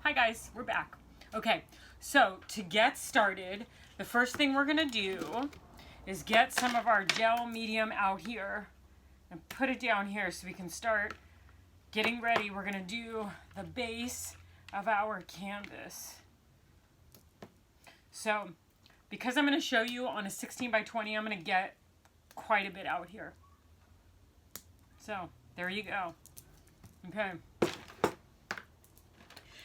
Hi guys, we're back. Okay, so to get started, the first thing we're gonna do is get some of our gel medium out here and put it down here so we can start getting ready. We're gonna do the base of our canvas. So because I'm gonna show you on a 16 by 20, I'm gonna get quite a bit out here. So there you go. Okay.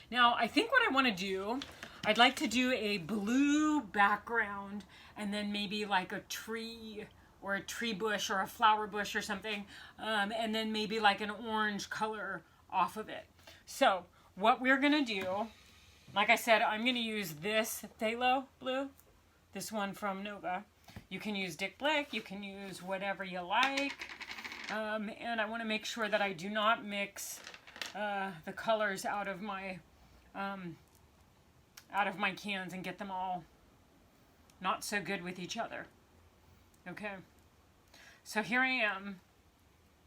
Now, I think what I want to do, I'd like to do a blue background and then maybe like a tree or a tree bush or a flower bush or something, and then maybe like an orange color off of it. So what we're going to do, like I said, I'm going to use this phthalo blue, this one from Nova. You can use Dick Blick, you can use whatever you like, and I want to make sure that I do not mix the colors out of my cans and get them all not so good with each other. Okay, so here I am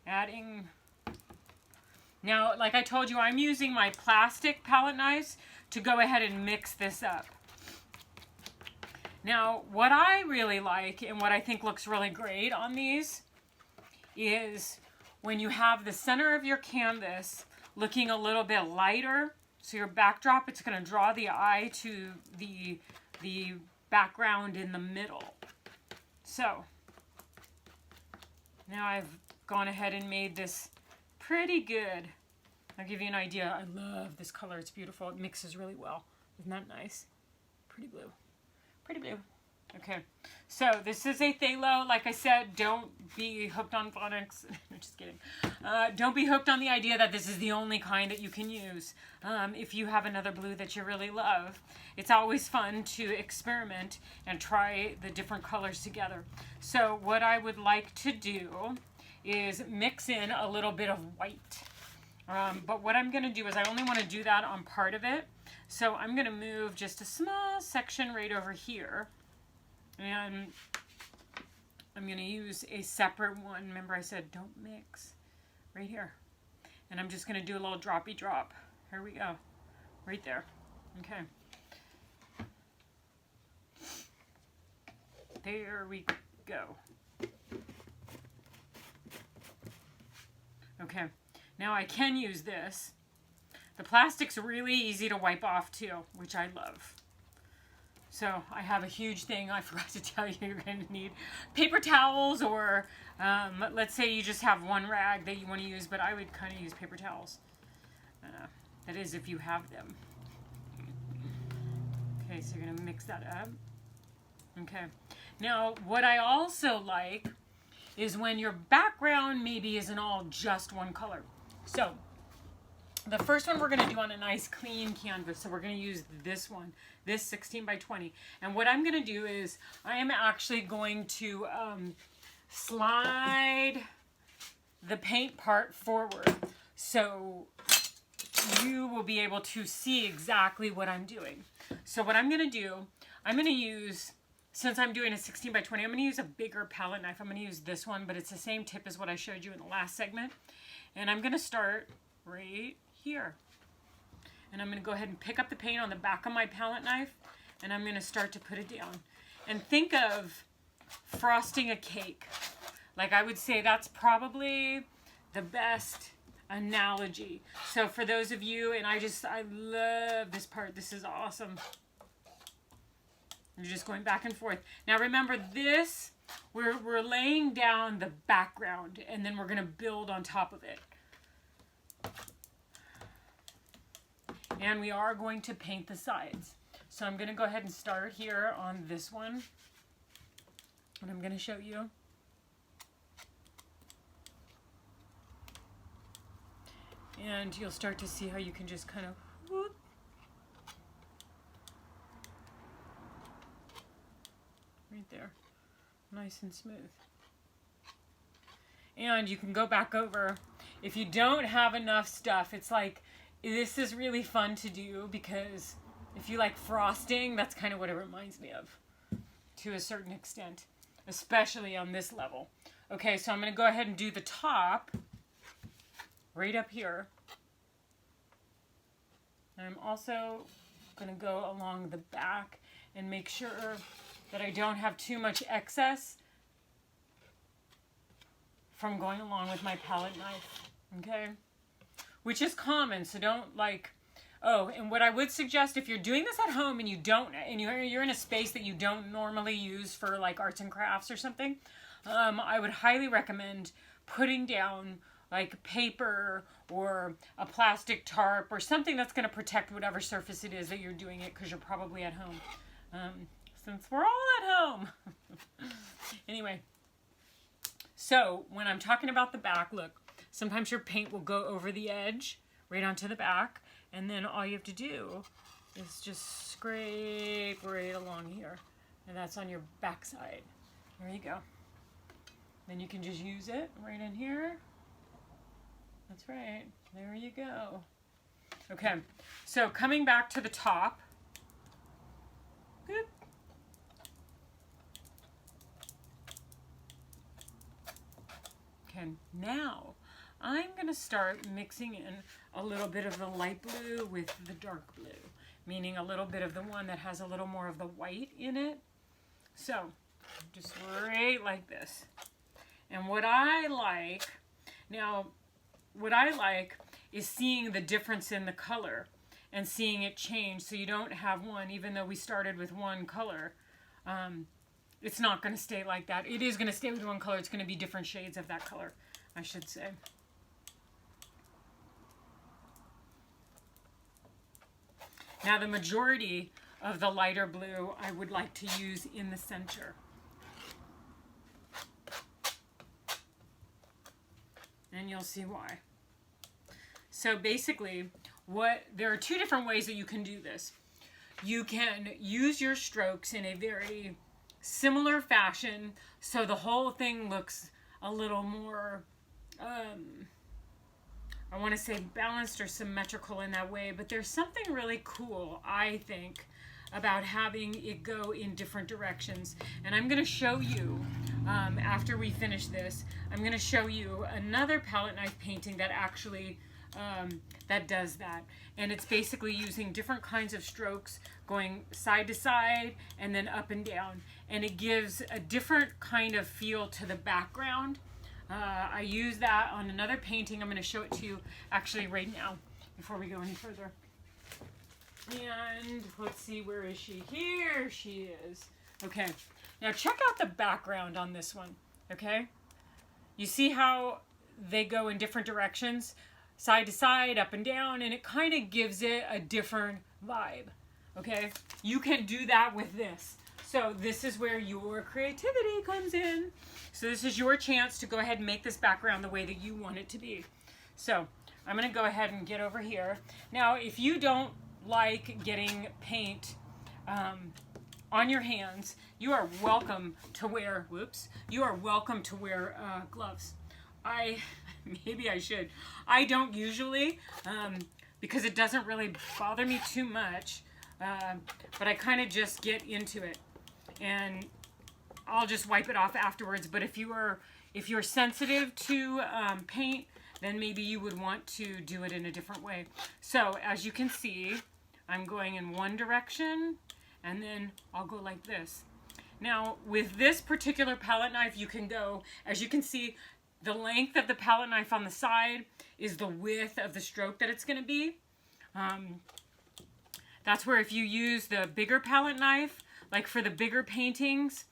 adding. Now, like I told you, I'm using my plastic palette knives to go ahead and mix this up. Now, what I really like and what I think looks really great on these is when you have the center of your canvas looking a little bit lighter. So your backdrop, it's going to draw the eye to the background in the middle. So now I've gone ahead and made this pretty good. I'll give you an idea. I love this color. It's beautiful. It mixes really well. Isn't that nice? Pretty blue. Pretty blue. Okay, so this is a phthalo. Like I said, don't be hooked on phonics. Just kidding. Don't be hooked on the idea that this is the only kind that you can use. If you have another blue that you really love, it's always fun to experiment and try the different colors together. So what I would like to do is mix in a little bit of white. But what I'm going to do is I only want to do that on part of it. So I'm going to move just a small section right over here. And I'm going to use a separate one. Remember I said don't mix. Right here. And I'm just going to do a little droppy drop. Here we go. Right there. Okay. There we go. Okay. Now I can use this. The plastic's really easy to wipe off too, which I love. So I have a huge thing. I forgot to tell you, you're going to need paper towels, or let's say you just have one rag that you want to use, but I would kind of use paper towels. That is, if you have them. Okay, so you're going to mix that up. Okay. Now, what I also like is when your background maybe isn't all just one color. So the first one we're going to do on a nice clean canvas. So we're going to use this one, this 16 by 20. And what I'm going to do is I am actually going to slide the paint part forward. So you will be able to see exactly what I'm doing. So what I'm going to do, I'm going to use, since I'm doing a 16 by 20, I'm going to use a bigger palette knife. I'm going to use this one, but it's the same tip as what I showed you in the last segment. And I'm going to start right here. And I'm going to go ahead and pick up the paint on the back of my palette knife, and I'm going to start to put it down. And think of frosting a cake. Like, I would say that's probably the best analogy. So for those of you, and I love this part. This is awesome. You're just going back and forth. Now remember this, we're laying down the background, and then we're going to build on top of it. And we are going to paint the sides. So I'm going to go ahead and start here on this one. And I'm going to show you. And you'll start to see how you can just kind of whoop. Right there. Nice and smooth. And you can go back over. If you don't have enough stuff, it's like, this is really fun to do because if you like frosting, that's kind of what it reminds me of to a certain extent, especially on this level. Okay, so I'm going to go ahead and do the top right up here. And I'm also going to go along the back and make sure that I don't have too much excess from going along with my palette knife, okay? Which is common, so don't like, oh, and what I would suggest if you're doing this at home and you don't, and you're in a space that you don't normally use for like arts and crafts or something, I would highly recommend putting down like paper or a plastic tarp or something that's going to protect whatever surface it is that you're doing it, because you're probably at home. Since we're all at home. Anyway, so when I'm talking about the back, look, sometimes your paint will go over the edge right onto the back, and then all you have to do is just scrape right along here, and that's on your back side. There you go. Then you can just use it right in here. That's right. There you go. Okay, so coming back to the top. Boop. Okay, now I'm going to start mixing in a little bit of the light blue with the dark blue, meaning a little bit of the one that has a little more of the white in it. So, just right like this. And what I like is seeing the difference in the color and seeing it change, so you don't have one, even though we started with one color, it's not going to stay like that. It is going to stay with one color. It's going to be different shades of that color, I should say. Now the majority of the lighter blue I would like to use in the center. And you'll see why. So basically, there are two different ways that you can do this. You can use your strokes in a very similar fashion, so the whole thing looks a little more, I want to say balanced or symmetrical in that way, but there's something really cool, I think, about having it go in different directions. And I'm going to show you, after we finish this, I'm going to show you another palette knife painting that actually that does that. And it's basically using different kinds of strokes going side to side and then up and down. And it gives a different kind of feel to the background. I use that on another painting. I'm going to show it to you actually right now before we go any further. And let's see, where is she? Here she is. Okay, now check out the background on this one, okay? You see how they go in different directions, side to side, up and down, and it kind of gives it a different vibe, okay? You can do that with this. So this is where your creativity comes in. So this is your chance to go ahead and make this background the way that you want it to be. So I'm going to go ahead and get over here. Now, if you don't like getting paint on your hands, you are welcome to wear, gloves. Maybe I should. I don't usually, because it doesn't really bother me too much, but I kind of just get into it, and I'll just wipe it off afterwards. But if you're sensitive to paint, then maybe you would want to do it in a different way. So as you can see, I'm going in one direction, and then I'll go like this. Now with this particular palette knife, you can go, as you can see, the length of the palette knife on the side is the width of the stroke that it's going to be. That's where if you use the bigger palette knife, like for the bigger paintings,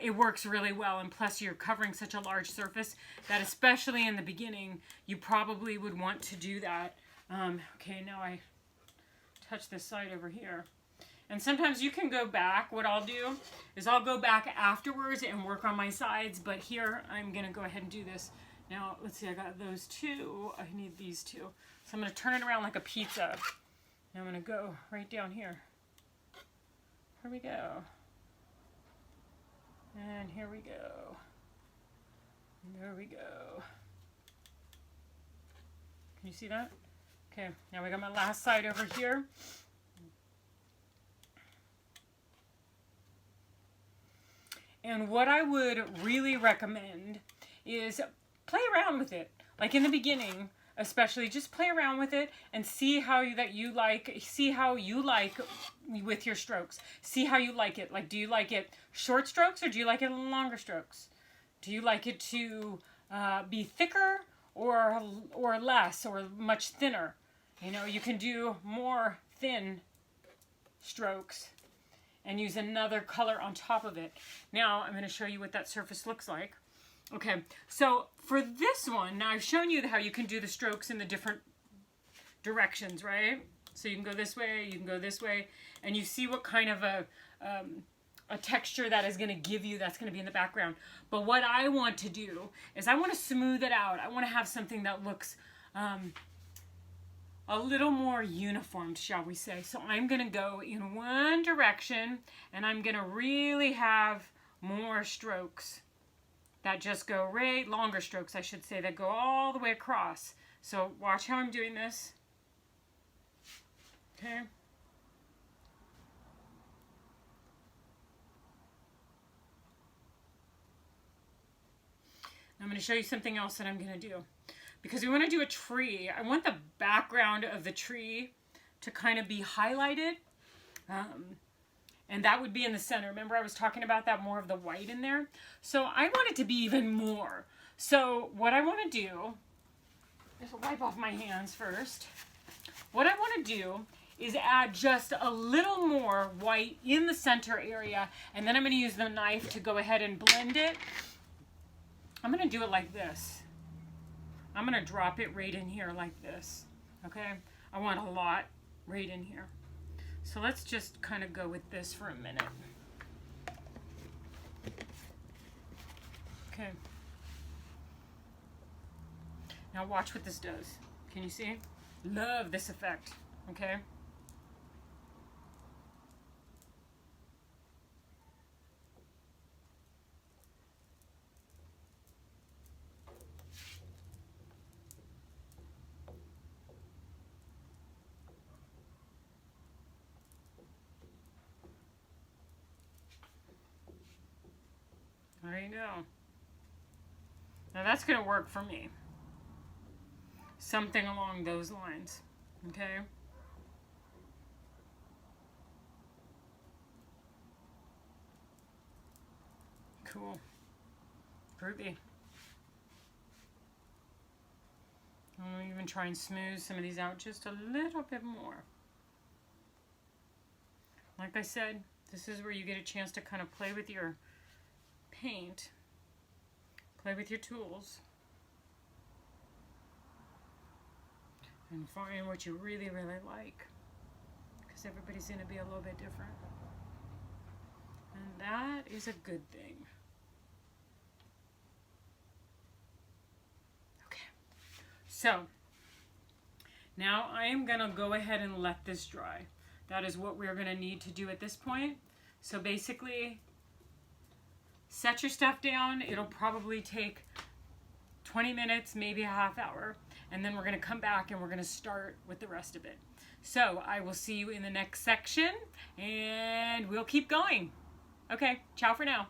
it works really well. And plus you're covering such a large surface that especially in the beginning, you probably would want to do that. Okay, now I touch this side over here. And sometimes you can go back. What I'll do is I'll go back afterwards and work on my sides, but here I'm going to go ahead and do this. Now, let's see, I got those two. I need these two. So I'm going to turn it around like a pizza. And I'm going to go right down here. Here we go. And here we go. And there we go. Can you see that? Okay, now we got my last side over here. And what I would really recommend is play around with it. Like in the beginning, especially, just play around with it and see how you like with your strokes. See how you like it. Like, do you like it short strokes or do you like it longer strokes? Do you like it to be thicker or less or much thinner? You know, you can do more thin strokes and use another color on top of it. Now I'm going to show you what that surface looks like. Okay, so for this one, now I've shown you how you can do the strokes in the different directions, right? So you can go this way, you can go this way, and you see what kind of a texture that is going to give you, that's going to be in the background. But what I want to do is I want to smooth it out. I want to have something that looks a little more uniformed, shall we say. So I'm going to go in one direction, and I'm going to really have more strokes that just go longer strokes, I should say, that go all the way across. So watch how I'm doing this. Okay. I'm going to show you something else that I'm going to do. Because we want to do a tree. I want the background of the tree to kind of be highlighted. And that would be in the center. Remember I was talking about that, more of the white in there? So I want it to be even more. So what I want to do, is wipe off my hands first. What I want to do is add just a little more white in the center area. And then I'm going to use the knife to go ahead and blend it. I'm going to do it like this. I'm going to drop it right in here like this. Okay? I want a lot right in here. So let's just kind of go with this for a minute. Okay. Now watch what this does. Can you see? Love this effect. Okay? There you go. Now that's going to work for me. Something along those lines. Okay? Cool. Groovy. I'm even try and smooth some of these out just a little bit more. Like I said, this is where you get a chance to kind of play with your paint, play with your tools, and find what you really, really like, because everybody's going to be a little bit different, and that is a good thing. Okay, so now I am going to go ahead and let this dry. That is what we're going to need to do at this point. So basically, set your stuff down. It'll probably take 20 minutes, maybe a half hour. And then we're going to come back and we're going to start with the rest of it. So I will see you in the next section and we'll keep going. Okay, ciao for now.